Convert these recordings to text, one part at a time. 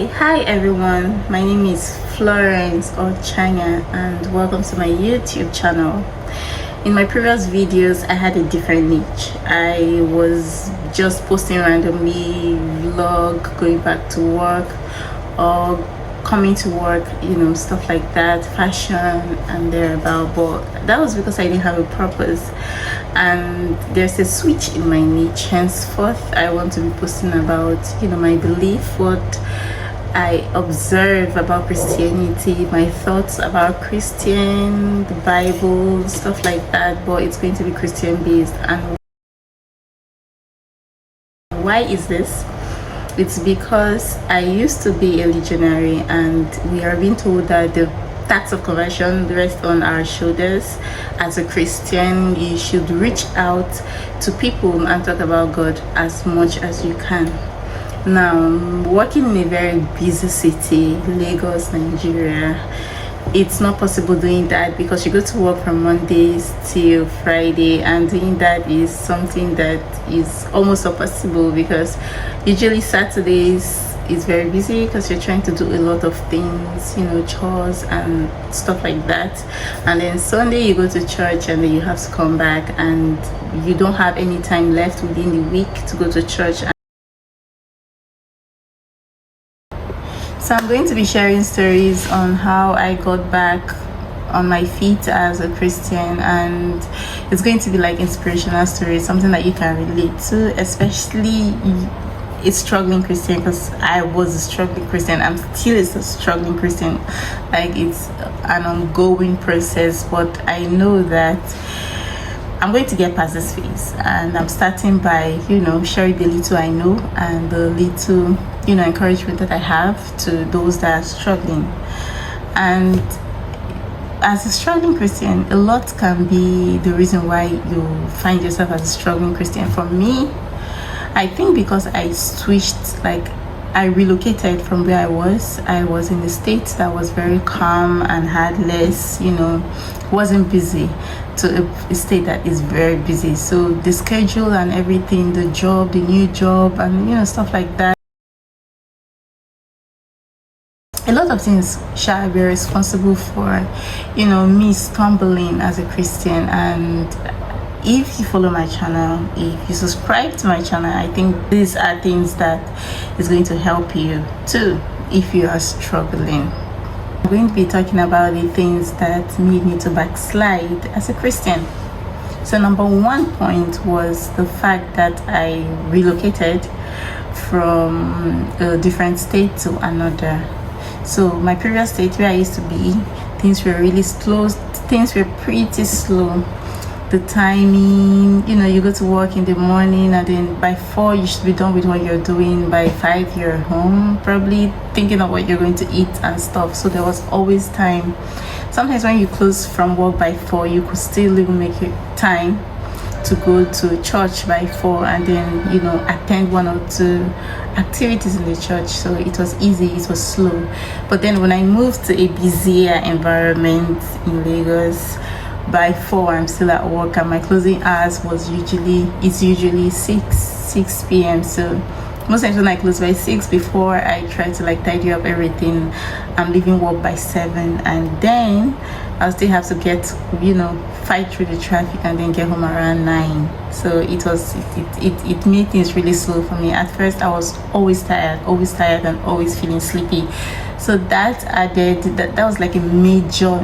Hi everyone. My name is Florence Ochanya and welcome to my YouTube channel. In my previous videos, I had a different niche. I was just posting randomly, vlog, going back to work or coming to work, stuff like that, fashion and thereabout. But that was because I didn't have a purpose, and there's a switch in my niche. Henceforth, I want to be posting about my belief, what I observe about Christianity, my thoughts about Christian, the Bible, stuff like that. But it's going to be Christian based. And why is this? It's because I used to be a legionary, and we are being told that the tax of conversion rests on our shoulders. As a Christian, you should reach out to people and talk about God as much as you can. Now, working in a very busy city, Lagos, Nigeria, it's not possible doing that because you go to work from Mondays till Friday, and doing that is something that is almost impossible because usually Saturdays is very busy because you're trying to do a lot of things, chores and stuff like that. And then Sunday you go to church, and then you have to come back, and you don't have any time left within the week to go to church. So I'm going to be sharing stories on how I got back on my feet as a Christian, and it's going to be like inspirational stories, something that you can relate to, especially a struggling Christian, because I was a struggling Christian. I'm still a struggling Christian. Like, it's an ongoing process, but I know that I'm going to get past this phase, and I'm starting by sharing the little I know and the little encouragement that I have to those that are struggling. And as a struggling Christian, a lot can be the reason why you find yourself as a struggling Christian. For me, I think because I switched, like I relocated from where I was in the States that was very calm and had less, wasn't busy, to a state that is very busy. So the schedule and everything, the job, the new job, and stuff like that, a lot of things shall be responsible for me stumbling as a Christian. And if you follow my channel, if you subscribe to my channel, I think these are things that is going to help you too if you are struggling. I'm going to be talking about the things that made me to backslide as a Christian. So number one point was the fact that I relocated from a different state to another. So my previous state where I used to be, things were really slow, things were pretty slow. The timing, you go to work in the morning, and then by 4 you should be done with what you're doing. By 5 you're home, probably thinking of what you're going to eat and stuff. So there was always time. Sometimes when you close from work by 4, you could still even make it time to go to church by 4, and then attend one or two activities in the church. So it was easy, it was slow. But then when I moved to a busier environment in Lagos, by 4 I'm still at work, and my closing hours it's usually 6 p.m. So most times when I close by 6, before I try to tidy up everything, I'm leaving work by 7, and then I'll still have to get fight through the traffic and then get home around 9. So it made things really slow for me. At first I was always tired and always feeling sleepy. So that added, that was like a major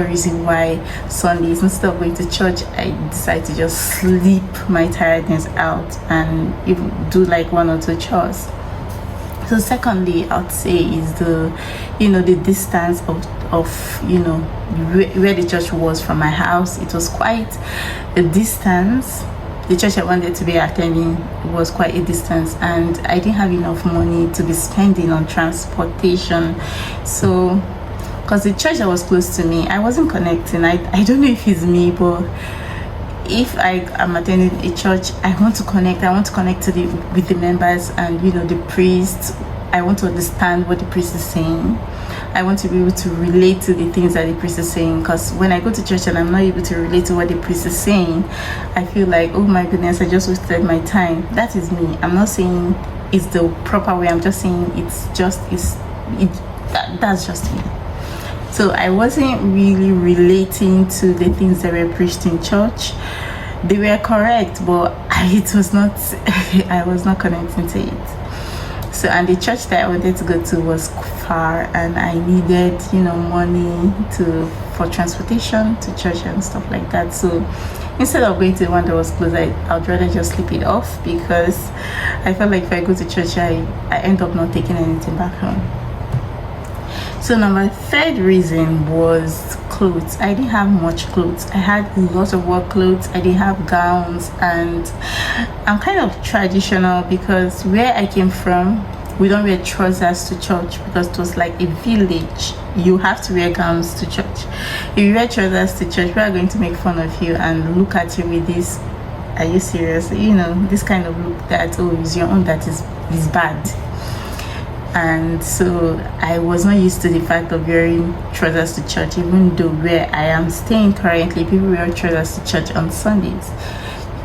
reason why Sundays, instead of going to church, I decided to just sleep my tiredness out and even do one or two chores. So secondly, I'd say is the distance of where the church was from my house. It was quite a distance. The church I wanted to be attending was quite a distance, and I didn't have enough money to be spending on transportation. So because the church that was close to me, I wasn't connecting. I don't know if it's me, but if I am attending a church, I want to connect with the members and the priests. I want to understand what the priest is saying. I want to be able to relate to the things that the priest is saying, because when I go to church and I'm not able to relate to what the priest is saying, I feel like, oh my goodness, I just wasted my time. That is me. I'm not saying it's the proper way. I'm just saying that's just me. So I wasn't really relating to the things that were preached in church. They were correct, but it was not I was not connecting to it. So, and the church that I wanted to go to was far, and I needed, money for transportation to church and stuff like that. So instead of going to the one that was close, I'd rather just sleep it off, because I felt like if I go to church, I end up not taking anything back home. So now my third reason was clothes. I didn't have much clothes. I had lots of work clothes. I didn't have gowns, and I'm kind of traditional, because where I came from, we don't wear trousers to church, because it was like a village. You have to wear gowns to church. If you wear trousers to church, we are going to make fun of you and look at you with this, are you serious? This kind of look that, oh, it's your own that is bad. And so I was not used to the fact of wearing trousers to church, even though where I am staying currently, people wear trousers to church on Sundays.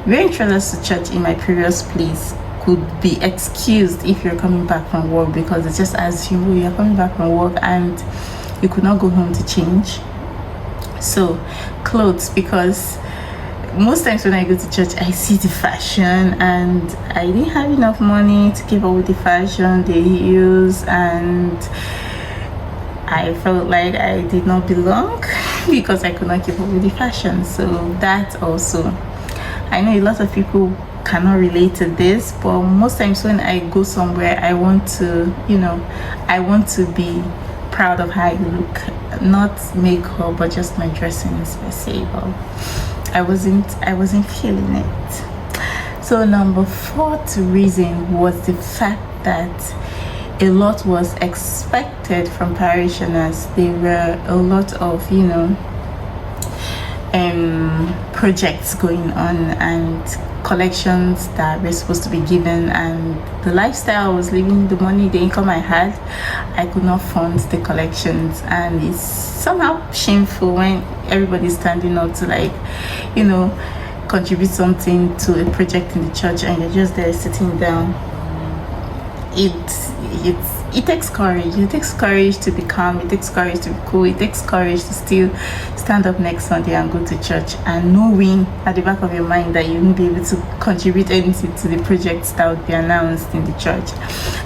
Wearing trousers to church in my previous place could be excused if you're coming back from work, because it's just as you're coming back from work and you could not go home to change. So clothes, because most times when I go to church, I see the fashion, and I didn't have enough money to keep up with the fashion they use, and I felt like I did not belong because I could not keep up with the fashion. So that also, I know a lot of people cannot relate to this, but most times when I go somewhere, I want to be proud of how I look, not makeup, but just my dressing per se. But I wasn't feeling it. So number fourth reason was the fact that a lot was expected from parishioners. There were a lot of projects going on, and collections that were supposed to be given, and the lifestyle I was living, the money, the income I had, I could not fund the collections. And it's somehow shameful when everybody's standing up to contribute something to a project in the church, and you're just there sitting down. It takes courage. It takes courage to be calm. It takes courage to be cool. It takes courage to still stand up next Sunday and go to church, and knowing at the back of your mind that you won't be able to contribute anything to the projects that would be announced in the church.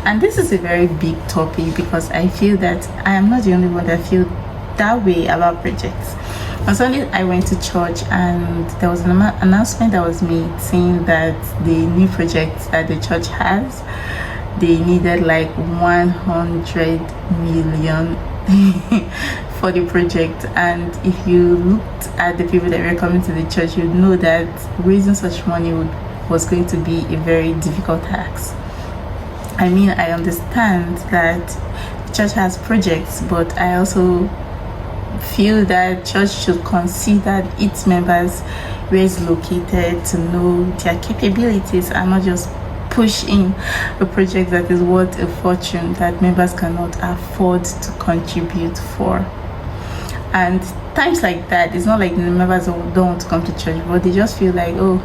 And this is a very big topic, because I feel that I am not the only one that feel that way about projects. On Sunday, I went to church, and there was an announcement that was made saying that the new project that the church has, they needed like 100 million for the project. And if you looked at the people that were coming to the church, you'd know that raising such money was going to be a very difficult task. I mean, I understand that the church has projects, but I also feel that church should consider its members where it's located, to know their capabilities, and not just push in a project that is worth a fortune that members cannot afford to contribute for. And times like that, it's not like the members don't want to come to church, but they just feel like, oh,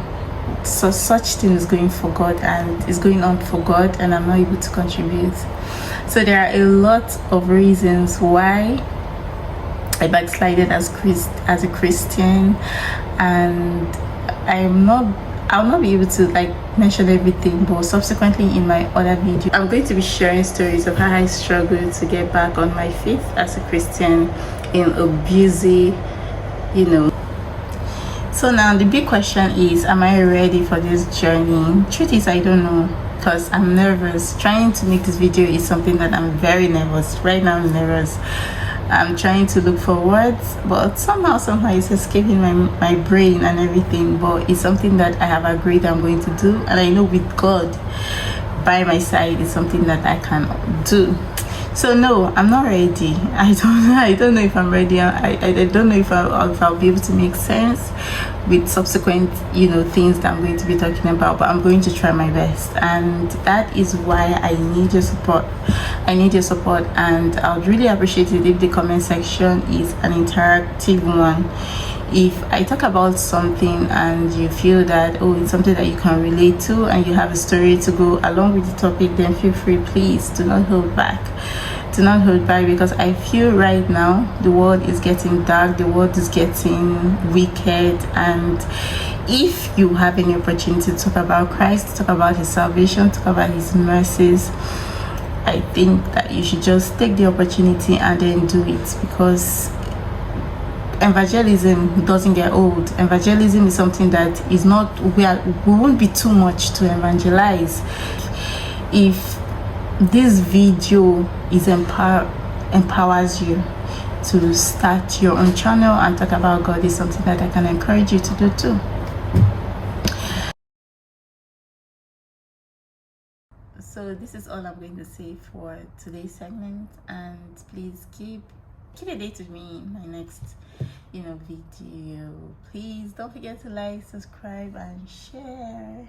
so such thing is going for God, and is going on for God, and I'm not able to contribute. So there are a lot of reasons why I backslided as a Christian, and I'll not be able to mention everything, but subsequently in my other video, I'm going to be sharing stories of how I struggled to get back on my faith as a Christian in a busy, So now the big question is, am I ready for this journey? Truth is, I don't know, because I'm nervous. Trying to make this video is something that I'm very nervous. Right now I'm nervous. I'm trying to look for words, but somehow it's escaping my brain and everything. But it's something that I have agreed I'm going to do, and I know with God by my side, it's something that I can do. So no, I'm not ready. I don't know if I'm ready. I don't know if I'll be able to make sense with subsequent things that I'm going to be talking about, but I'm going to try my best, and that is why I need your support. And I would really appreciate it if the comment section is an interactive one. If I talk about something and you feel that, oh, it's something that you can relate to and you have a story to go along with the topic, then feel free. Please do not hold back. Do not hold back, because I feel right now the world is getting dark, the world is getting wicked, and if you have any opportunity to talk about Christ, talk about his salvation, talk about his mercies, I think that you should just take the opportunity and then do it, because evangelism doesn't get old. Evangelism is something that is not, we won't be too much to evangelize. If this video is empowers you to start your own channel and talk about God, is something that I can encourage you to do too. So this is all I'm going to say for today's segment, and please keep a date with me in my next video. Please don't forget to like, subscribe, and share.